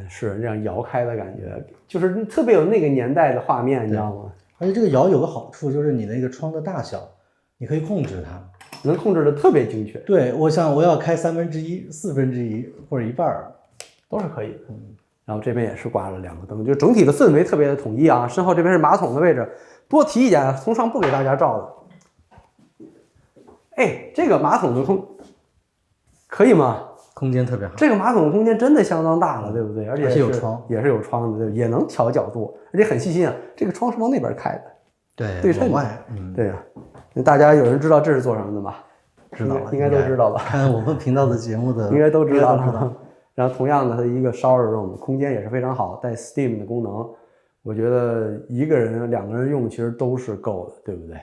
Speaker 3: 是这样摇开的感觉，就是特别有那个年代的画面，你知道吗？
Speaker 4: 而且这个摇有个好处，就是你那个窗的大小，你可以控制它，
Speaker 3: 能控制的特别精确。
Speaker 4: 对，我想我要开1/3、1/4或者1半，
Speaker 3: 都是可以的。然后这边也是挂了2个灯，就整体的氛围特别的统一啊。身后这边是马桶的位置，多提一点，从上不给大家照的。哎，这个马桶的可以吗？
Speaker 4: 空间特别好。
Speaker 3: 这个马桶的空间真的相当大了，对不对？而且
Speaker 4: 是有窗，
Speaker 3: 也是有窗的，对，也能调角度，而且很细心啊。这个窗是往那边开的，
Speaker 4: 对，
Speaker 3: 对称
Speaker 4: 外，
Speaker 3: 对呀。那大家有人知道这是做什么的吗？
Speaker 4: 知道了，
Speaker 3: 应该都知道吧？
Speaker 4: 看我们频道的节目的，
Speaker 3: 应该都知道了。然后同样的，它的一个 shower room 空间也是非常好，带 Steam 的功能。我觉得1个人、2个人用其实都是够的，对不对？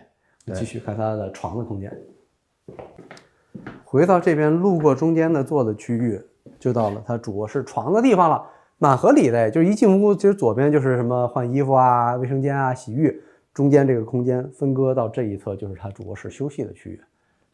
Speaker 3: 继续看它的床的空间。回到这边，路过中间的坐的区域，就到了它主卧室床的地方了，蛮合理的。就是一进屋，其实左边就是什么换衣服啊、卫生间啊、洗浴，中间这个空间分割到这一侧就是它主卧室休息的区域。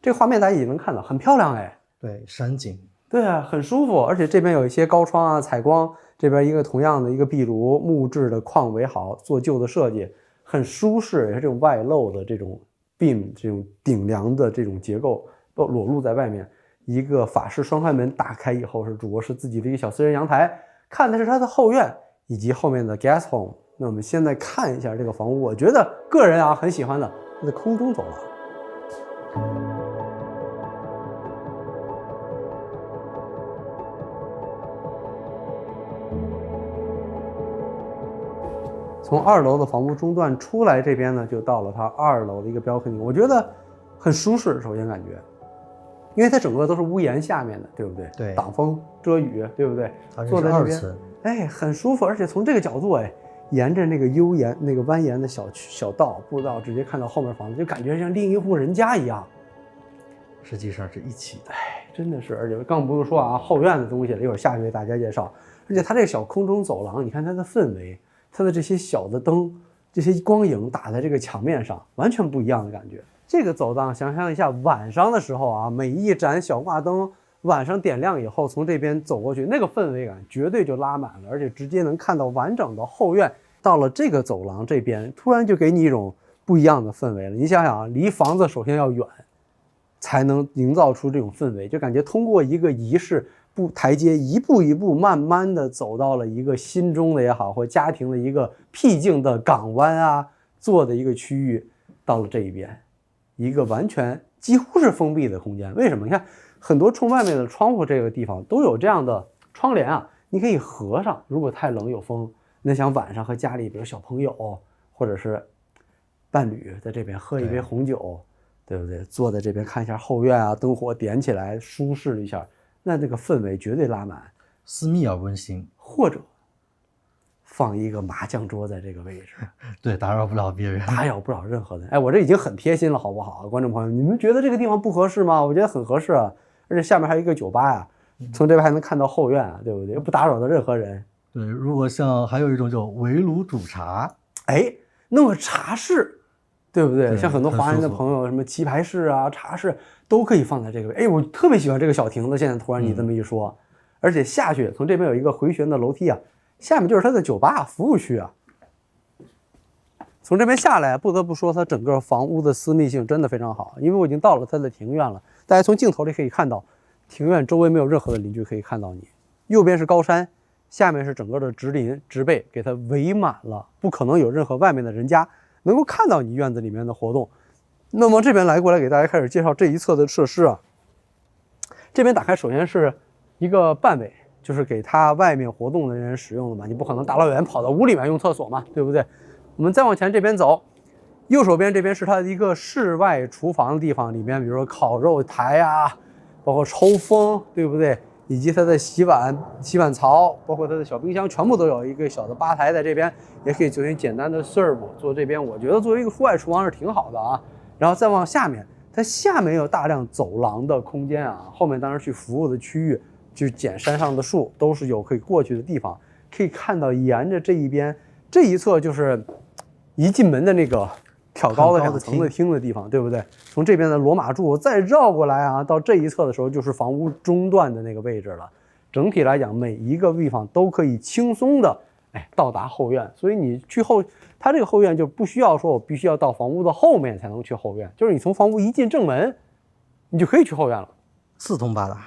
Speaker 3: 这个画面大家也能看到，很漂亮哎。
Speaker 4: 对，山景。
Speaker 3: 对啊，很舒服，而且这边有一些高窗啊、采光，这边一个同样的一个壁炉，木质的框围好，做旧的设计，很舒适，也是这种外露的这种 beam 这种顶梁的这种结构都裸露在外面。一个法式双开门打开以后是主卧室自己的一个小私人阳台，看的是它的后院以及后面的 guest home。那我们现在看一下这个房屋，我觉得个人啊很喜欢的它的空中走廊。从2楼的房屋中段出来，这边呢就到了它2楼的一个balcony，我觉得很舒适。首先感觉，因为它整个都是屋檐下面的，对不对？
Speaker 4: 对，
Speaker 3: 挡风遮雨，对不对？
Speaker 4: 它是
Speaker 3: 坐在这边，
Speaker 4: 2层，
Speaker 3: 哎，很舒服。而且从这个角度，哎，沿着那个蜿蜒、那个蜿蜒的小道步道，直接看到后面房子，就感觉像另一户人家一样。
Speaker 4: 实际上是一起的。
Speaker 3: 哎，真的是，而且更不用说啊，后院的东西，一会儿下去给大家介绍。而且它这个小空中走廊，你看它的氛围。它的这些小的灯，这些光影打在这个墙面上，完全不一样的感觉。这个走道，想象一下晚上的时候啊，每一盏小挂灯晚上点亮以后，从这边走过去，那个氛围感绝对就拉满了，而且直接能看到完整的后院。到了这个走廊这边，突然就给你一种不一样的氛围了。你想想啊，离房子首先要远，才能营造出这种氛围，就感觉通过一个仪式。台阶一步一步慢慢的走到了一个心中的也好，或家庭的一个僻静的港湾啊，坐的一个区域，到了这一边，一个完全几乎是封闭的空间。为什么？你看很多冲外面的窗户这个地方都有这样的窗帘啊，你可以合上。如果太冷有风，那想晚上和家里比如小朋友或者是伴侣在这边喝一杯红酒， 对不对？坐在这边看一下后院啊，灯火点起来，舒适一下。那这个氛围绝对拉满，
Speaker 4: 私密而温馨。
Speaker 3: 或者放一个麻将桌在这个位置，
Speaker 4: 对，打扰不了别人，
Speaker 3: 打扰不了任何人。哎，我这已经很贴心了，好不好？观众朋友，你们觉得这个地方不合适吗？我觉得很合适啊，而且下面还有一个酒吧呀，从这边还能看到后院啊，对不对？不打扰到任何人。
Speaker 4: 对，如果像还有一种叫围炉煮茶，
Speaker 3: 哎，弄个茶室，对不对？
Speaker 4: 对
Speaker 3: 像很多华人的朋友，什么棋牌室啊、茶室都可以放在这个位。哎，我特别喜欢这个小亭子。现在突然你这么一说，而且下去从这边有一个回旋的楼梯啊，下面就是它的酒吧服务区啊。从这边下来，不得不说它整个房屋的私密性真的非常好，因为我已经到了它的庭院了。大家从镜头里可以看到，庭院周围没有任何的邻居可以看到你，右边是高山。下面是整个的植林植被给它围满了，不可能有任何外面的人家能够看到你院子里面的活动。那么这边过来给大家开始介绍这一侧的设施啊。这边打开首先是一个半尾，就是给他外面活动的人使用的嘛，你不可能大老远跑到屋里面用厕所嘛，对不对？我们再往前这边走，右手边这边是它的一个室外厨房的地方，里面比如说烤肉台啊，包括抽风，对不对？以及它的洗碗槽，包括它的小冰箱，全部都有一个小的吧台在这边，也可以进行简单的 serve。做这边，我觉得作为一个户外厨房是挺好的啊。然后再往下面，它下面有大量走廊的空间啊，后面当然去服务的区域，就捡山上的树，都是有可以过去的地方。可以看到，沿着这一边这一侧就是一进门的那个挑高的2层的厅的地方，对不对？从这边的罗马柱再绕过来啊，到这一侧的时候就是房屋中段的那个位置了。整体来讲，每一个地方都可以轻松的到达后院，所以你去它这个后院就不需要说我必须要到房屋的后面才能去后院，就是你从房屋一进正门，你就可以去后院了，
Speaker 4: 四通八达。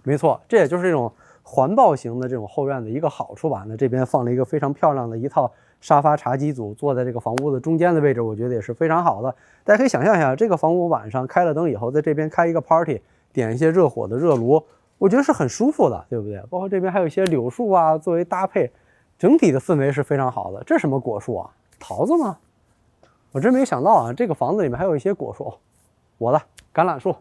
Speaker 3: 没错，这也就是这种环抱型的这种后院的一个好处吧。那这边放了一个非常漂亮的一套沙发茶几组，坐在这个房屋的中间的位置，我觉得也是非常好的。大家可以想象一下，这个房屋晚上开了灯以后，在这边开一个 party， 点一些热火的热炉，我觉得是很舒服的，对不对？包括这边还有一些柳树啊作为搭配，整体的氛围是非常好的。这是什么果树啊？桃子吗？我真没想到啊，这个房子里面还有一些果树。我的橄榄树，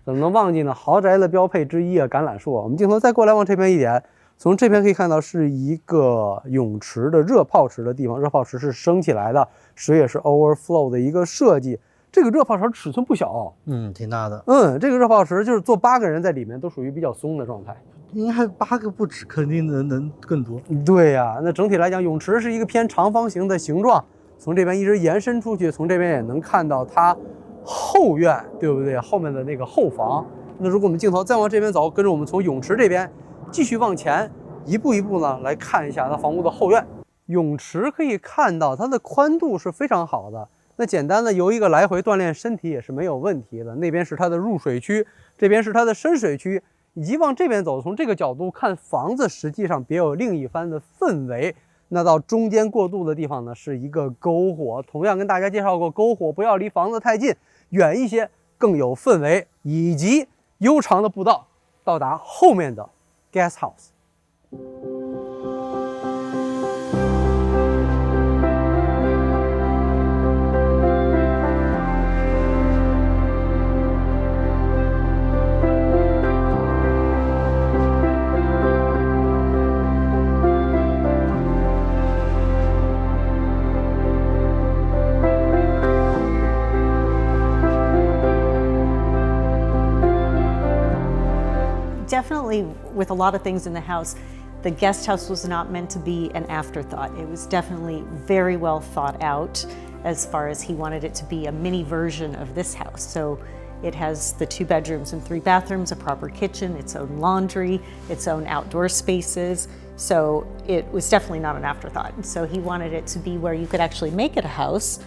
Speaker 3: 怎么能忘记呢？豪宅的标配之一啊，橄榄树。我们镜头再过来往这边一点，从这边可以看到是一个泳池的热泡池的地方，热泡池是升起来的，水也是 overflow 的一个设计。这个热泡池尺寸不小，
Speaker 4: 挺大的。
Speaker 3: 这个热泡池就是坐8个人在里面都属于比较松的状态。
Speaker 4: 应该8个不止，肯定能更多。
Speaker 3: 对呀，那整体来讲，泳池是一个偏长方形的形状，从这边一直延伸出去，从这边也能看到它后院，对不对？后面的那个后房。那如果我们镜头再往这边走，跟着我们从泳池这边继续往前，一步一步呢来看一下它房屋的后院。泳池可以看到它的宽度是非常好的，那简单的游一个来回锻炼身体也是没有问题的。那边是它的入水区，这边是它的深水区，以及往这边走，从这个角度看房子，实际上别有另一番的氛围。那到中间过渡的地方呢，是一个篝火，同样跟大家介绍过，篝火不要离房子太近，远一些更有氛围，以及悠长的步道到达后面的 guest house。Definitely,
Speaker 1: with a lot of things in the house, the guest house was not meant to be an afterthought. It was definitely very well thought out as far as he wanted it to be a mini version of this house. So it has the 2 bedrooms and 3 bathrooms, a proper kitchen, its own laundry, its own outdoor spaces. So it was definitely not an afterthought. So he wanted it to be where you could actually make it a house,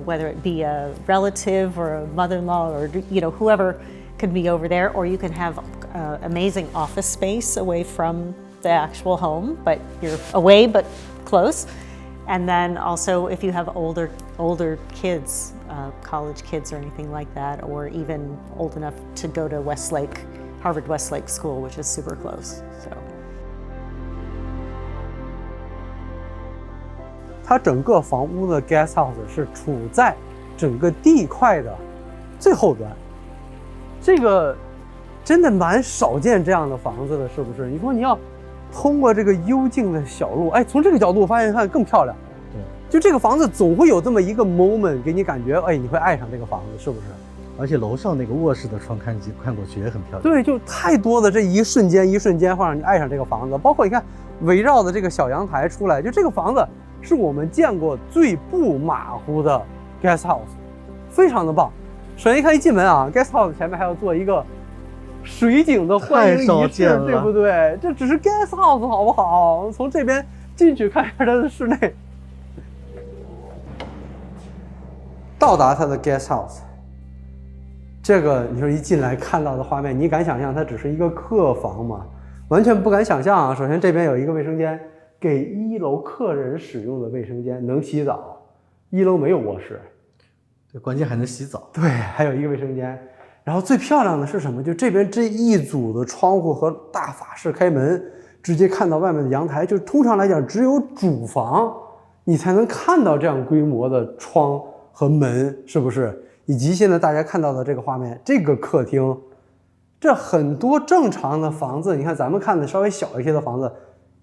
Speaker 1: whether it be a relative or a mother-in-law or whoever could be over there, or you can have amazing office space away from the actual home, but you're away but close. And then also if you have older kids, college kids or anything like that, or even old enough to go to Westlake, Harvard Westlake School, which is super close. So.
Speaker 3: 它整个房屋的 guest house 是处在整个地块的最后端，这个真的蛮少见这样的房子的，是不是？你说你要通过这个幽静的小路，哎，从这个角度我发现看更漂亮。
Speaker 4: 对，
Speaker 3: 就这个房子总会有这么一个 moment 给你感觉，哎，你会爱上这个房子，是不是？
Speaker 4: 而且楼上那个卧室的窗看过去也很漂亮。
Speaker 3: 对，就太多的这一瞬间会让你爱上这个房子。包括你看围绕的这个小阳台出来，就这个房子是我们见过最不马虎的 guest house， 非常的棒。首先一看一进门啊 ，guest house 前面还要做一个水景的欢迎仪式，对不对？这只是 guest house 好不好？从这边进去看一下它的室内。到达它的 guest house， 这个你说一进来看到的画面，你敢想象它只是一个客房吗？完全不敢想象啊！首先这边有一个卫生间，给1楼客人使用的卫生间，能洗澡。1楼没有卧室，
Speaker 4: 对，关键还能洗澡。
Speaker 3: 对，还有一个卫生间。然后最漂亮的是什么？就这边这一组的窗户和大法式开门，直接看到外面的阳台。就通常来讲，只有主房你才能看到这样规模的窗和门，是不是？以及现在大家看到的这个画面，这个客厅，这很多正常的房子，你看咱们看的稍微小一些的房子，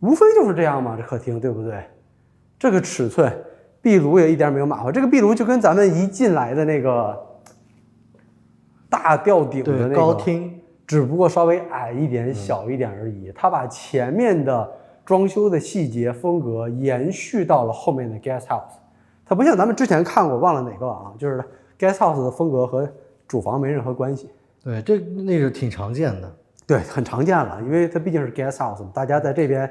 Speaker 3: 无非就是这样嘛，这客厅对不对？这个尺寸，壁炉也一点没有马虎，这个壁炉就跟咱们一进来的那个大吊顶的那个
Speaker 4: 高厅，
Speaker 3: 只不过稍微矮一点、小一点而已。它把前面的装修的细节风格延续到了后面的 guest house。它不像咱们之前看过，忘了哪个啊，就是 guest house 的风格和主房没任何关系。
Speaker 4: 对，那个挺常见的。
Speaker 3: 对，很常见了，因为它毕竟是 guest house， 大家在这边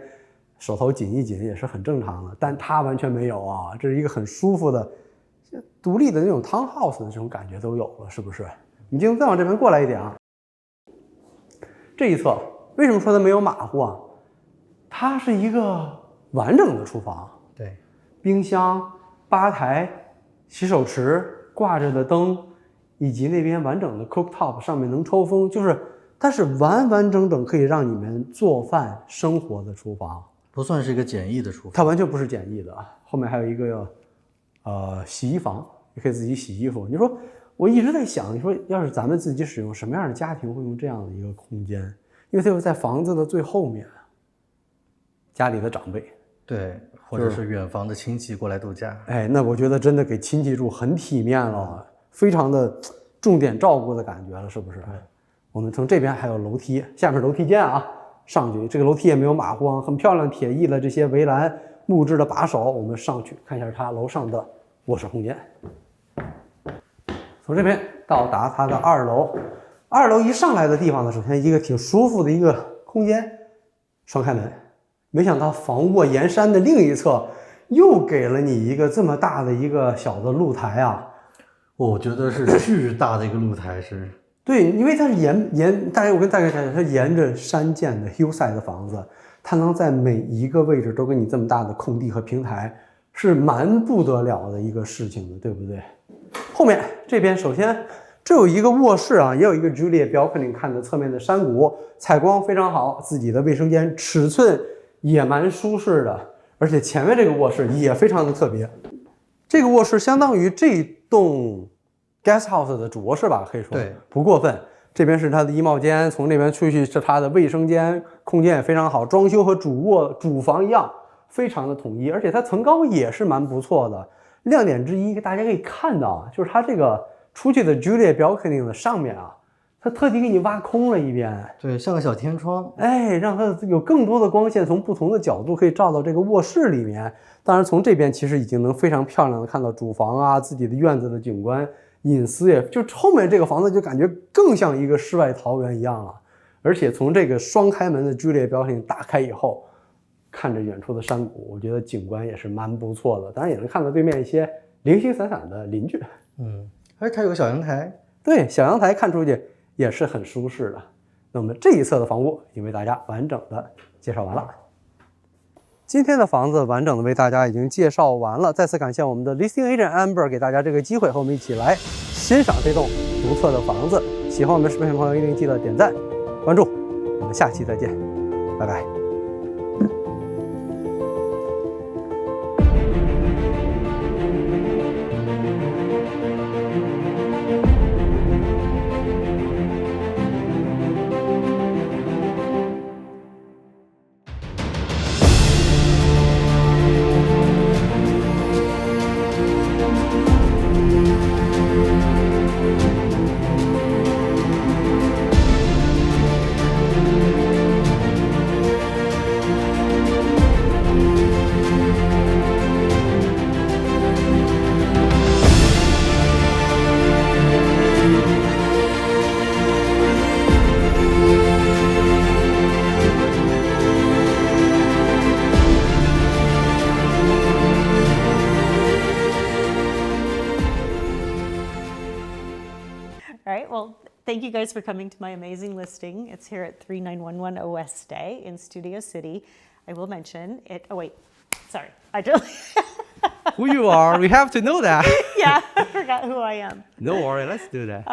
Speaker 3: 手头紧一紧也是很正常的。但它完全没有啊，这是一个很舒服的、独立的那种 townhouse 的这种感觉都有了，是不是？你就再往这边过来一点啊，这一侧为什么说它没有马虎啊？它是一个完整的厨房，
Speaker 4: 对，
Speaker 3: 冰箱、吧台、洗手池、挂着的灯，以及那边完整的 cooktop 上面能抽风，就是它是完完整整可以让你们做饭生活的厨房。
Speaker 4: 不算是一个简易的厨房。
Speaker 3: 它完全不是简易的，后面还有一个洗衣房，也可以自己洗衣服。你说我一直在想，你说要是咱们自己使用，什么样的家庭会用这样的一个空间？因为它又在房子的最后面，家里的长辈，
Speaker 4: 对，或者是远房的亲戚过来度假。
Speaker 3: 哎，那我觉得真的给亲戚住很体面了，非常的重点照顾的感觉了，是不是？我们从这边还有楼梯，下面楼梯间啊。上去，这个楼梯也没有马虎，很漂亮，铁艺的这些围栏、木质的把手，我们上去看一下它楼上的卧室空间。从这边到达它的2楼，二楼一上来的地方呢，首先一个挺舒服的一个空间，双开门。没想到房卧沿山的另一侧又给了你一个这么大的一个小的露台啊！
Speaker 4: 我觉得是巨大的一个露台是。
Speaker 3: 对，因为它是我跟大家讲，它沿着山建的 hillside 的房子，它能在每一个位置都给你这么大的空地和平台，是蛮不得了的一个事情的，对不对？后面这边首先这有一个卧室啊，也有一个 Juliet balcony 看的侧面的山谷，采光非常好，自己的卫生间尺寸也蛮舒适的，而且前面这个卧室也非常的特别。这个卧室相当于这栋guest house 的主卧室吧，可以说
Speaker 4: 对，
Speaker 3: 不过分。这边是它的衣帽间，从那边出去是它的卫生间，空间也非常好，装修和主房一样，非常的统一，而且它层高也是蛮不错的。亮点之一，大家可以看到啊，就是它这个出去的 Juliet balcony 的上面啊，它特地给你挖空了一边，
Speaker 4: 对，像个小天窗，
Speaker 3: 哎，让它有更多的光线从不同的角度可以照到这个卧室里面。当然，从这边其实已经能非常漂亮的看到主房啊，自己的院子的景观。隐私也就后面这个房子就感觉更像一个世外桃源一样了，而且从这个双开门的Juliet balcony打开以后，看着远处的山谷，我觉得景观也是蛮不错的。当然也能看到对面一些零星散散的邻居。
Speaker 4: 而且它有个小阳台，
Speaker 3: 对，小阳台看出去也是很舒适的。那么这一侧的房屋已经为大家完整的介绍完了。今天的房子完整的为大家已经介绍完了，再次感谢我们的 listing agent Amber 给大家这个机会，和我们一起来欣赏这栋独特的房子。喜欢我们视频的朋友一定记得点赞、关注，我们下期再见，拜拜。
Speaker 1: All right, well, thank you guys for coming to my amazing listing. It's here at 3911 OS Day in Studio City. I will mention it. Oh, wait, sorry. I just,
Speaker 3: Who you are? We have to know that.
Speaker 1: yeah, I forgot who I am.
Speaker 3: No worry, let's do that.